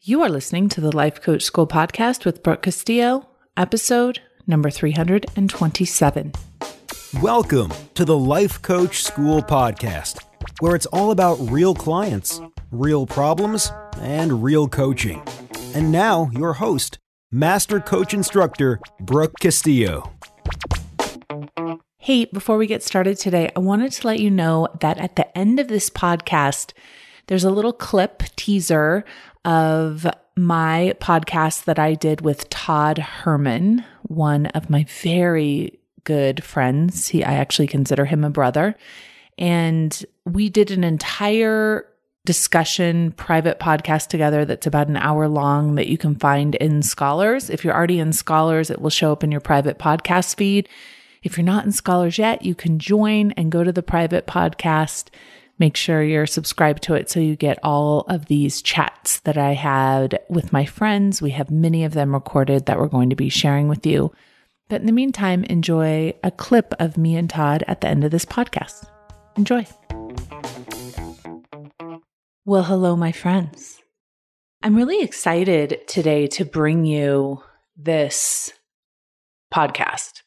You are listening to the Life Coach School podcast with Brooke Castillo, episode number 327. Welcome to the Life Coach School podcast, where it's all about real clients, real problems, and real coaching. And now, your host, Master Coach Instructor, Brooke Castillo. Hey, before we get started today, I wanted to let you know that at the end of this podcast, there's a little clip teaser of my podcast that I did with Todd Herman, one of my very good friends. I actually consider him a brother. And we did an entire discussion, private podcast together that's about an hour long that you can find in Scholars. If you're already in Scholars, it will show up in your private podcast feed. If you're not in Scholars yet, you can join and go to the private podcast. Make sure you're subscribed to it so you get all of these chats that I had with my friends. We have many of them recorded that we're going to be sharing with you. But in the meantime, enjoy a clip of me and Todd at the end of this podcast. Enjoy. Well, hello, my friends. I'm really excited today to bring you this podcast,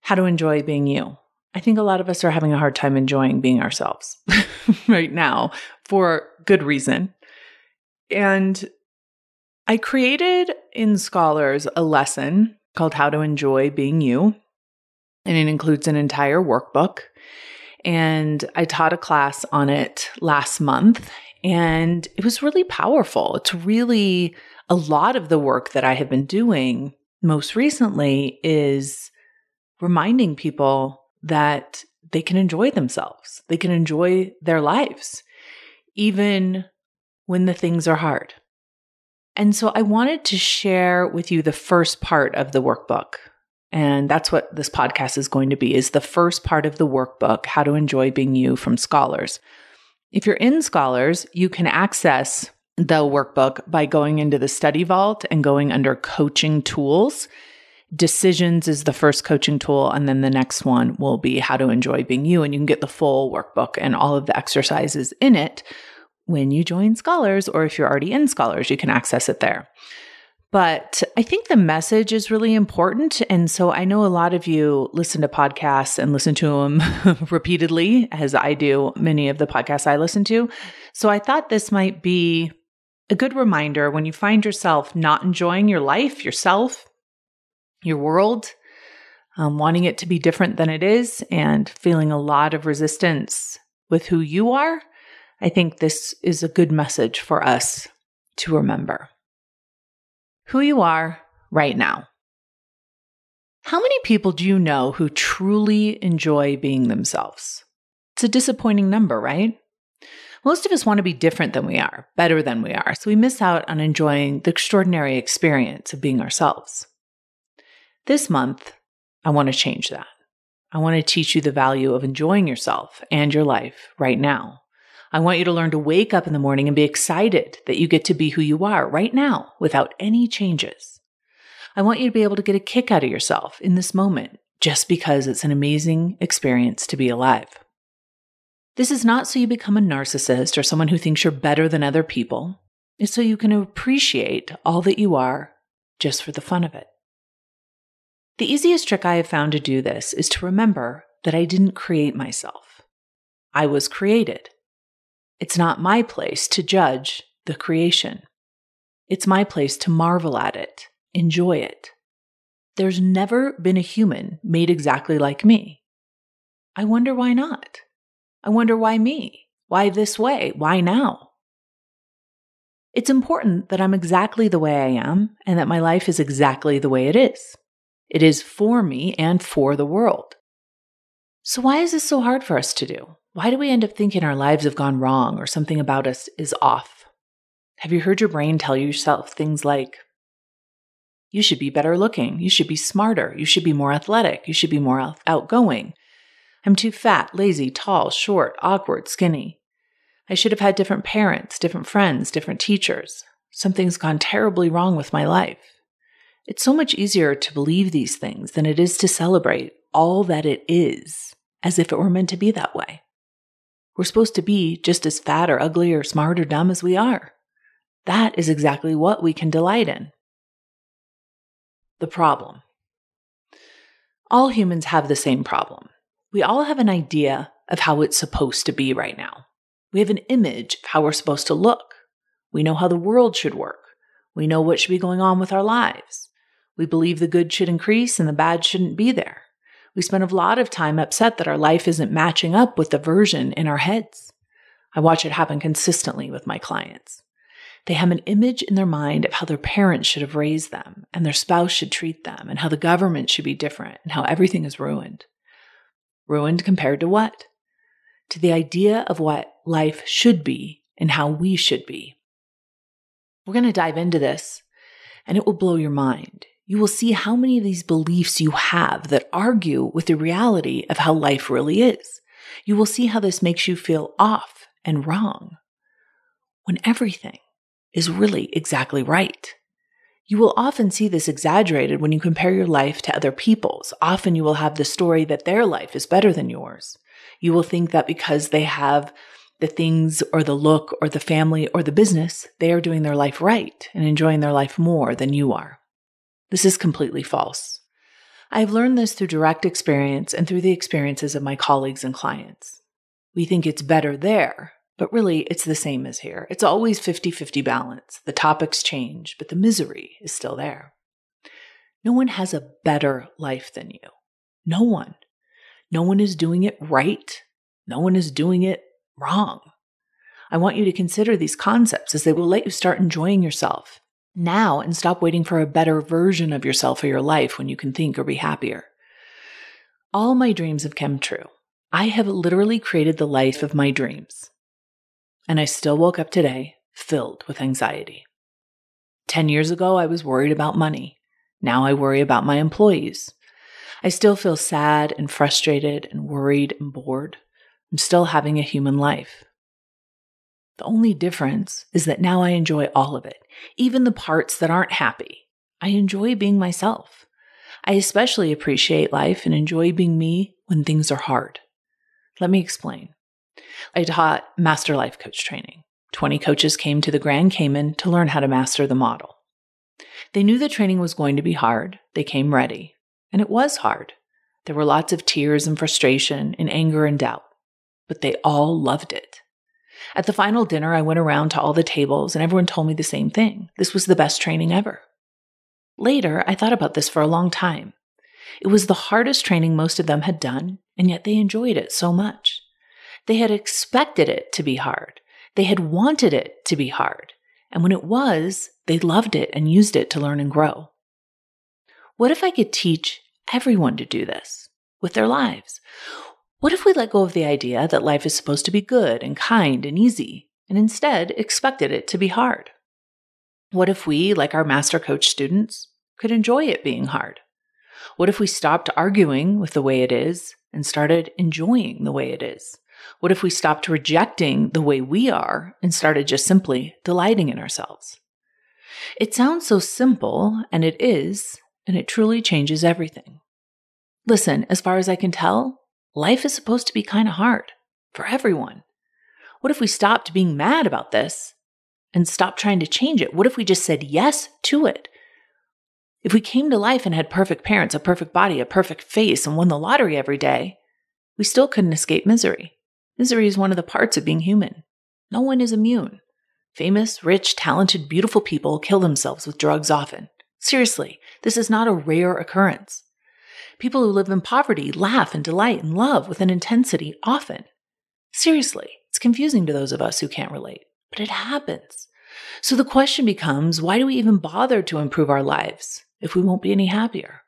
How to Enjoy Being You. I think a lot of us are having a hard time enjoying being ourselves right now for good reason. And I created in Scholars a lesson called How to Enjoy Being You, and it includes an entire workbook. And I taught a class on it last month, and it was really powerful. It's really a lot of the work that I have been doing most recently is reminding people that they can enjoy themselves. They can enjoy their lives, even when the things are hard. And so I wanted to share with you the first part of the workbook. And that's what this podcast is going to be, is the first part of the workbook, How to Enjoy Being You from Scholars. If you're in Scholars, you can access the workbook by going into the study vault and going under coaching tools. Decisions is the first coaching tool, and then the next one will be How to Enjoy Being You, and you can get the full workbook and all of the exercises in it when you join Scholars, or if you're already in Scholars, you can access it there. But I think the message is really important, and so I know a lot of you listen to podcasts and listen to them repeatedly, as I do many of the podcasts I listen to. So I thought this might be a good reminder when you find yourself not enjoying your life, yourself, your world, wanting it to be different than it is, and feeling a lot of resistance with who you are. I think this is a good message for us to remember. Who you are right now. How many people do you know who truly enjoy being themselves? It's a disappointing number, right? Most of us want to be different than we are, better than we are, so we miss out on enjoying the extraordinary experience of being ourselves. This month, I want to change that. I want to teach you the value of enjoying yourself and your life right now. I want you to learn to wake up in the morning and be excited that you get to be who you are right now without any changes. I want you to be able to get a kick out of yourself in this moment just because it's an amazing experience to be alive. This is not so you become a narcissist or someone who thinks you're better than other people. It's so you can appreciate all that you are just for the fun of it. The easiest trick I have found to do this is to remember that I didn't create myself. I was created. It's not my place to judge the creation. It's my place to marvel at it, enjoy it. There's never been a human made exactly like me. I wonder why not? I wonder why me? Why this way? Why now? It's important that I'm exactly the way I am and that my life is exactly the way it is. It is for me and for the world. So why is this so hard for us to do? Why do we end up thinking our lives have gone wrong or something about us is off? Have you heard your brain tell yourself things like, you should be better looking, you should be smarter, you should be more athletic, you should be more outgoing. I'm too fat, lazy, tall, short, awkward, skinny. I should have had different parents, different friends, different teachers. Something's gone terribly wrong with my life. It's so much easier to believe these things than it is to celebrate all that it is, as if it were meant to be that way. We're supposed to be just as fat or ugly or smart or dumb as we are. that is exactly what we can delight in. The problem. All humans have the same problem. We all have an idea of how it's supposed to be right now. We have an image of how we're supposed to look. We know how the world should work. We know what should be going on with our lives. We believe the good should increase and the bad shouldn't be there. We spend a lot of time upset that our life isn't matching up with the version in our heads. I watch it happen consistently with my clients. They have an image in their mind of how their parents should have raised them and their spouse should treat them and how the government should be different and how everything is ruined. Ruined compared to what? To the idea of what life should be and how we should be. We're going to dive into this, and it will blow your mind. You will see how many of these beliefs you have that argue with the reality of how life really is. You will see how this makes you feel off and wrong when everything is really exactly right. You will often see this exaggerated when you compare your life to other people's. Often you will have the story that their life is better than yours. You will think that because they have the things or the look or the family or the business, they are doing their life right and enjoying their life more than you are. This is completely false. I have learned this through direct experience and through the experiences of my colleagues and clients. We think it's better there, but really it's the same as here. It's always 50-50 balance. The topics change, but the misery is still there. No one has a better life than you. No one. No one is doing it right. No one is doing it wrong. I want you to consider these concepts as they will let you start enjoying yourself now and stop waiting for a better version of yourself or your life when you can think or be happier. All my dreams have come true. I have literally created the life of my dreams. And I still woke up today filled with anxiety. 10 years ago, I was worried about money. Now I worry about my employees. I still feel sad and frustrated and worried and bored. I'm still having a human life. The only difference is that now I enjoy all of it, even the parts that aren't happy. I enjoy being myself. I especially appreciate life and enjoy being me when things are hard. Let me explain. I taught Master Life Coach training. 20 coaches came to the Grand Cayman to learn how to master the model. They knew the training was going to be hard. They came ready. And it was hard. There were lots of tears and frustration and anger and doubt. But they all loved it. At the final dinner, I went around to all the tables and everyone told me the same thing. This was the best training ever. Later, I thought about this for a long time. It was the hardest training most of them had done, and yet they enjoyed it so much. They had expected it to be hard. They had wanted it to be hard. And when it was, they loved it and used it to learn and grow. What if I could teach everyone to do this with their lives? What if we let go of the idea that life is supposed to be good and kind and easy, and instead expected it to be hard? What if we, like our Master Coach students, could enjoy it being hard? What if we stopped arguing with the way it is and started enjoying the way it is? What if we stopped rejecting the way we are and started just simply delighting in ourselves? It sounds so simple, and it is, and it truly changes everything. Listen, as far as I can tell, life is supposed to be kind of hard for everyone. What if we stopped being mad about this and stopped trying to change it? What if we just said yes to it? If we came to life and had perfect parents, a perfect body, a perfect face, and won the lottery every day, we still couldn't escape misery. Misery is one of the parts of being human. No one is immune. Famous, rich, talented, beautiful people kill themselves with drugs often. Seriously, this is not a rare occurrence. People who live in poverty laugh and delight and love with an intensity often. Seriously, it's confusing to those of us who can't relate, but it happens. So the question becomes, why do we even bother to improve our lives if we won't be any happier?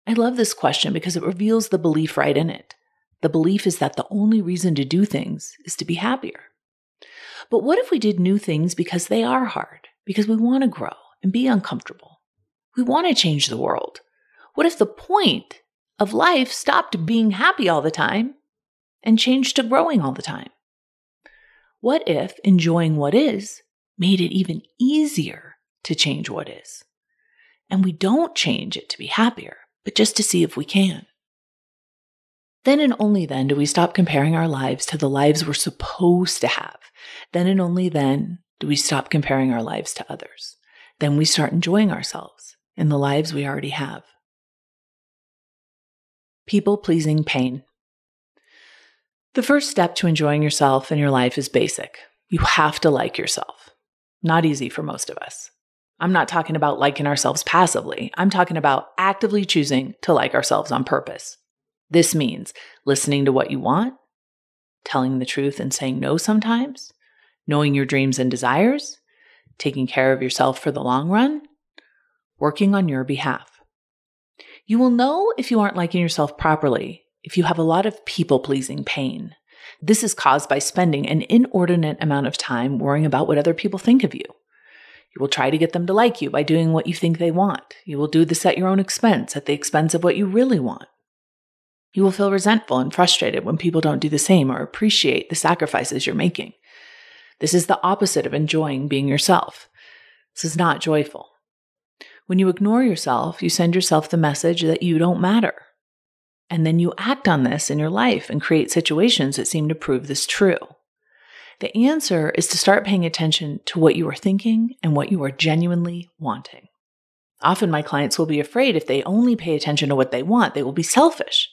I love this question because it reveals the belief right in it. The belief is that the only reason to do things is to be happier. But what if we did new things because they are hard, because we want to grow and be uncomfortable? We want to change the world. What if the point of life stopped being happy all the time and changed to growing all the time? What if enjoying what is made it even easier to change what is? And we don't change it to be happier, but just to see if we can. Then and only then do we stop comparing our lives to the lives we're supposed to have. Then and only then do we stop comparing our lives to others. Then we start enjoying ourselves in the lives we already have. People-pleasing pain. The first step to enjoying yourself and your life is basic. You have to like yourself. Not easy for most of us. I'm not talking about liking ourselves passively. I'm talking about actively choosing to like ourselves on purpose. This means listening to what you want, telling the truth and saying no sometimes, knowing your dreams and desires, taking care of yourself for the long run, working on your behalf. You will know if you aren't liking yourself properly if you have a lot of people-pleasing pain. This is caused by spending an inordinate amount of time worrying about what other people think of you. You will try to get them to like you by doing what you think they want. You will do this at your own expense, at the expense of what you really want. You will feel resentful and frustrated when people don't do the same or appreciate the sacrifices you're making. This is the opposite of enjoying being yourself. This is not joyful. When you ignore yourself, you send yourself the message that you don't matter. And then you act on this in your life and create situations that seem to prove this true. The answer is to start paying attention to what you are thinking and what you are genuinely wanting. Often my clients will be afraid if they only pay attention to what they want, they will be selfish.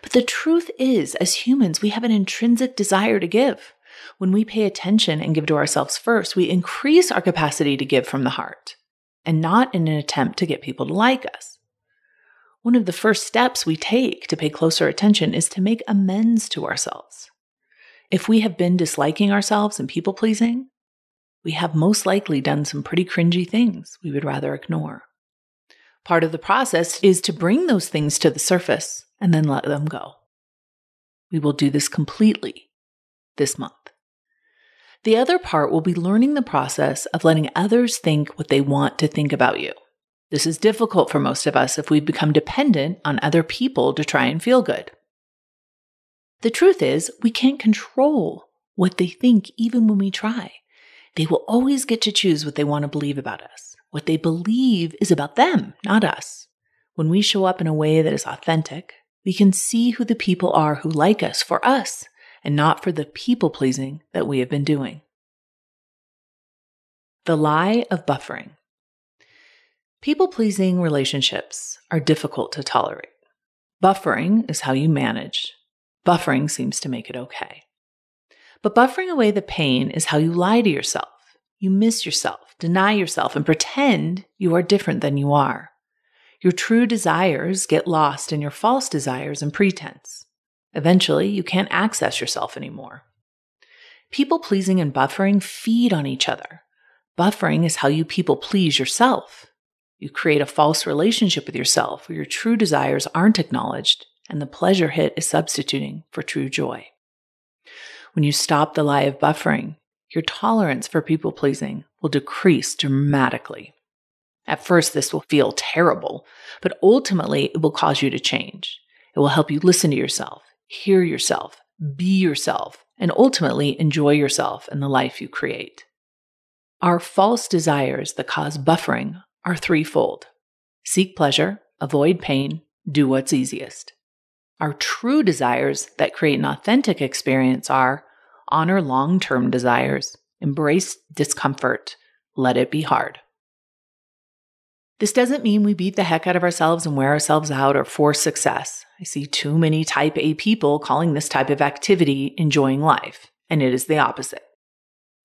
But the truth is, as humans, we have an intrinsic desire to give. When we pay attention and give to ourselves first, we increase our capacity to give from the heart, and not in an attempt to get people to like us. One of the first steps we take to pay closer attention is to make amends to ourselves. If we have been disliking ourselves and people-pleasing, we have most likely done some pretty cringy things we would rather ignore. Part of the process is to bring those things to the surface and then let them go. We will do this completely this month. The other part will be learning the process of letting others think what they want to think about you. This is difficult for most of us if we've become dependent on other people to try and feel good. The truth is, we can't control what they think even when we try. They will always get to choose what they want to believe about us. What they believe is about them, not us. When we show up in a way that is authentic, we can see who the people are who like us for us and not for the people-pleasing that we have been doing. The lie of buffering. People-pleasing relationships are difficult to tolerate. Buffering is how you manage. Buffering seems to make it okay. But buffering away the pain is how you lie to yourself. You miss yourself, deny yourself, and pretend you are different than you are. Your true desires get lost in your false desires and pretense. Eventually, you can't access yourself anymore. People-pleasing and buffering feed on each other. Buffering is how you people-please yourself. You create a false relationship with yourself where your true desires aren't acknowledged and the pleasure hit is substituting for true joy. When you stop the lie of buffering, your tolerance for people-pleasing will decrease dramatically. At first, this will feel terrible, but ultimately it will cause you to change. It will help you listen to yourself, hear yourself, be yourself, and ultimately enjoy yourself and the life you create. Our false desires that cause buffering are threefold. Seek pleasure, avoid pain, do what's easiest. Our true desires that create an authentic experience are honor long-term desires, embrace discomfort, let it be hard. This doesn't mean we beat the heck out of ourselves and wear ourselves out or force success. I see too many type A people calling this type of activity enjoying life, and it is the opposite.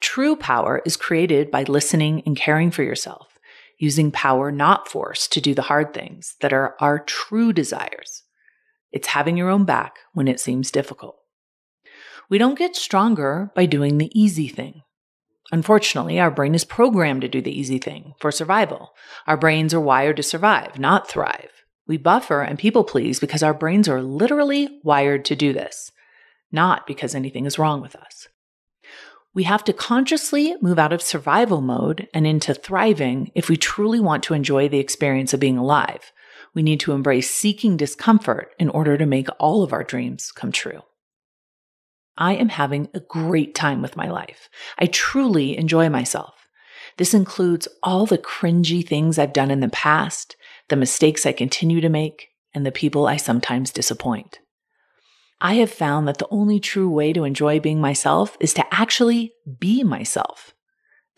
True power is created by listening and caring for yourself, using power, not force, to do the hard things that are our true desires. It's having your own back when it seems difficult. We don't get stronger by doing the easy thing. Unfortunately, our brain is programmed to do the easy thing for survival. Our brains are wired to survive, not thrive. We buffer and people please because our brains are literally wired to do this, not because anything is wrong with us. We have to consciously move out of survival mode and into thriving if we truly want to enjoy the experience of being alive. We need to embrace seeking discomfort in order to make all of our dreams come true. I am having a great time with my life. I truly enjoy myself. This includes all the cringy things I've done in the past, the mistakes I continue to make, and the people I sometimes disappoint. I have found that the only true way to enjoy being myself is to actually be myself.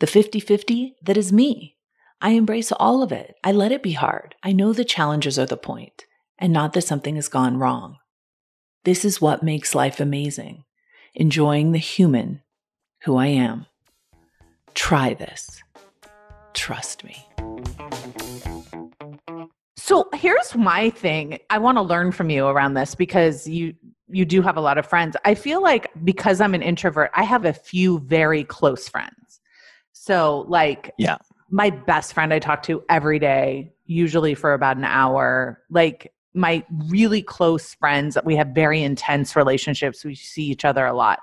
the 50-50 that is me. I embrace all of it. I let it be hard. I know the challenges are the point, and not that something has gone wrong. This is what makes life amazing. Enjoying the human who I am. Try this. Trust me. So here's my thing. I want to learn from you around this because you do have a lot of friends. I feel like because I'm an introvert, I have a few very close friends. So like, yeah, my best friend I talk to every day, usually for about an hour. Like my really close friends, we have very intense relationships. We see each other a lot.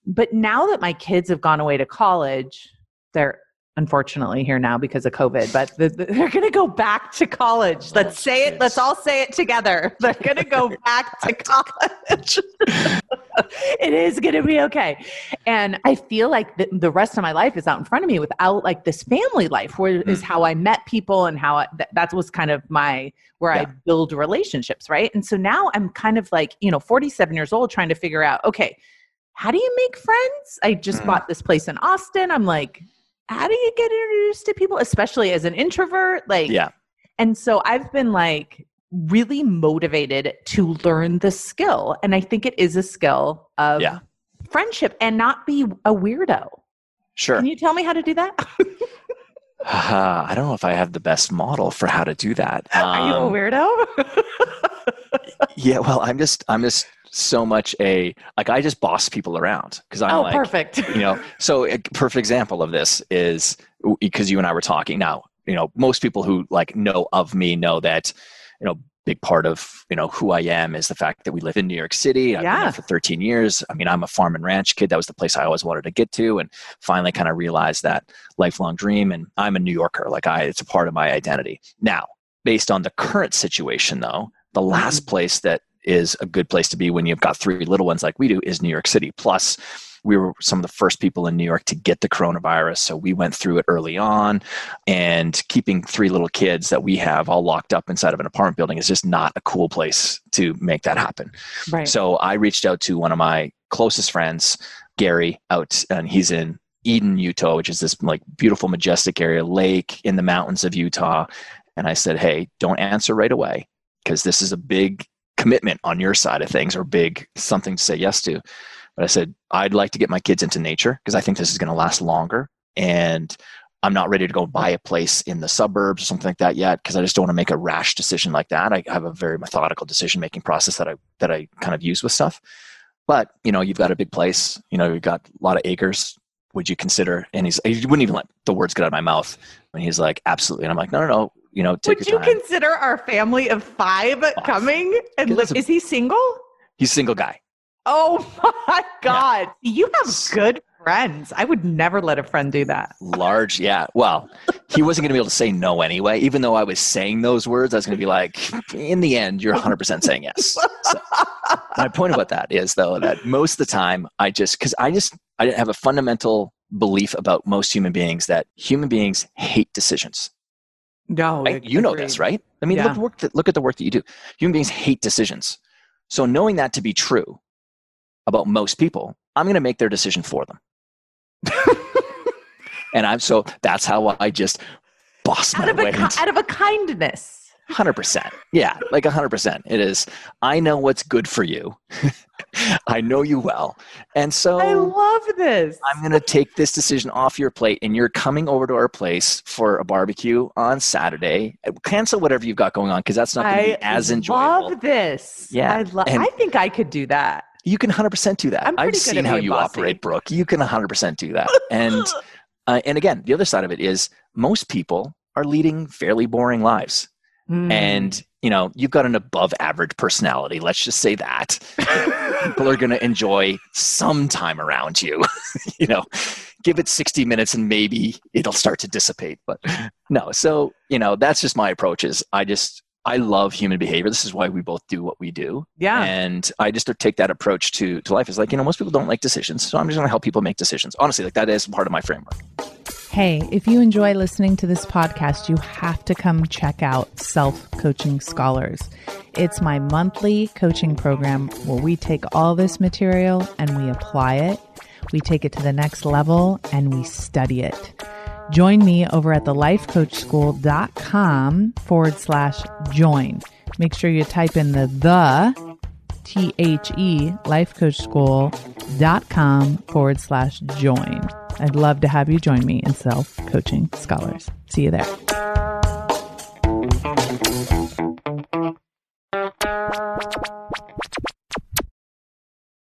But now that my kids have gone away to college, they're unfortunately here now because of COVID, but they're going to go back to college. Let's say it. Let's all say it together. They're going to go back to college. It is going to be okay. And I feel like the rest of my life is out in front of me without like this family life, where is how I met people and how that was kind of where I build relationships. Right. And so now I'm kind of like, 47 years old trying to figure out, okay, how do you make friends? I just bought this place in Austin. I'm like, how do you get introduced to people, especially as an introvert? And so I've been like really motivated to learn the skill. And I think it is a skill of friendship and not be a weirdo. Sure. Can you tell me how to do that? I don't know if I have the best model for how to do that. Are you a weirdo? Yeah, well, I'm just so much I just boss people around because I'm perfect. So a perfect example of this is because you and I were talking now, most people who like know of me know that, big part of, who I am is the fact that we live in New York City. I've been there for 13 years. I mean, I'm a farm and ranch kid. That was the place I always wanted to get to, and finally kind of realized that lifelong dream. And I'm a New Yorker. It's a part of my identity. Now, based on the current situation though, the last place that is a good place to be when you've got 3 little ones like we do is New York City. Plus, we were some of the first people in New York to get the coronavirus. So we went through it early on, and keeping 3 little kids that we have all locked up inside of an apartment building is just not a cool place to make that happen. Right. So I reached out to one of my closest friends, Gary, and he's in Eden, Utah, which is this like beautiful, majestic area, lake in the mountains of Utah. And I said, hey, don't answer right away, because this is a big commitment on your side of things, or big something to say yes to. But I said, I'd like to get my kids into nature because I think this is going to last longer. And I'm not ready to go buy a place in the suburbs or something like that yet, because I just don't want to make a rash decision like that. I have a very methodical decision-making process that I kind of use with stuff. But, you've got a big place, you've got a lot of acres. Would you consider, and he wouldn't even let the words get out of my mouth. And he's like, absolutely. And I'm like, no. Take Would your time. you consider our family of 5 coming and live? Is he single? He's a single guy. Oh my God. Yeah. You have good friends. I would never let a friend do that. Large. Yeah. Well, he wasn't going to be able to say no anyway. Even though I was saying those words, I was going to be like, in the end, you're 100% saying yes. So, my point about that is though, that most of the time I have a fundamental belief about most human beings that human beings hate decisions. No, right? You know this, right? I mean, look at the work that you do. Human beings hate decisions. So knowing that to be true about most people, I'm going to make their decision for them. And so that's how I just boss my way. Out of a kindness. 100%. Yeah, like 100%. It is, I know what's good for you. I know you well. And so I love this. I'm going to take this decision off your plate, and you're coming over to our place for a barbecue on Saturday. Cancel whatever you've got going on, because that's not going to be as enjoyable. I love this. Yeah. I think I could do that. You can 100% do that. I've seen how you operate, Brooke. You can 100% do that. And again, the other side of it is most people are leading fairly boring lives. And, you've got an above average personality. Let's just say that. People are going to enjoy some time around you. Give it 60 minutes and maybe it'll start to dissipate. But no, so, that's just my approach is I love human behavior. This is why we both do what we do. Yeah. And I just take that approach to life. It's like, most people don't like decisions. So I'm just going to help people make decisions. Honestly, that is part of my framework. Hey, if you enjoy listening to this podcast, you have to come check out Self-Coaching Scholars. It's my monthly coaching program where we take all this material and we apply it. We take it to the next level and we study it. Join me over at thelifecoachschool.com/join. Make sure you type in the lifecoachschool.com/join. I'd love to have you join me in Self-Coaching Scholars. See you there.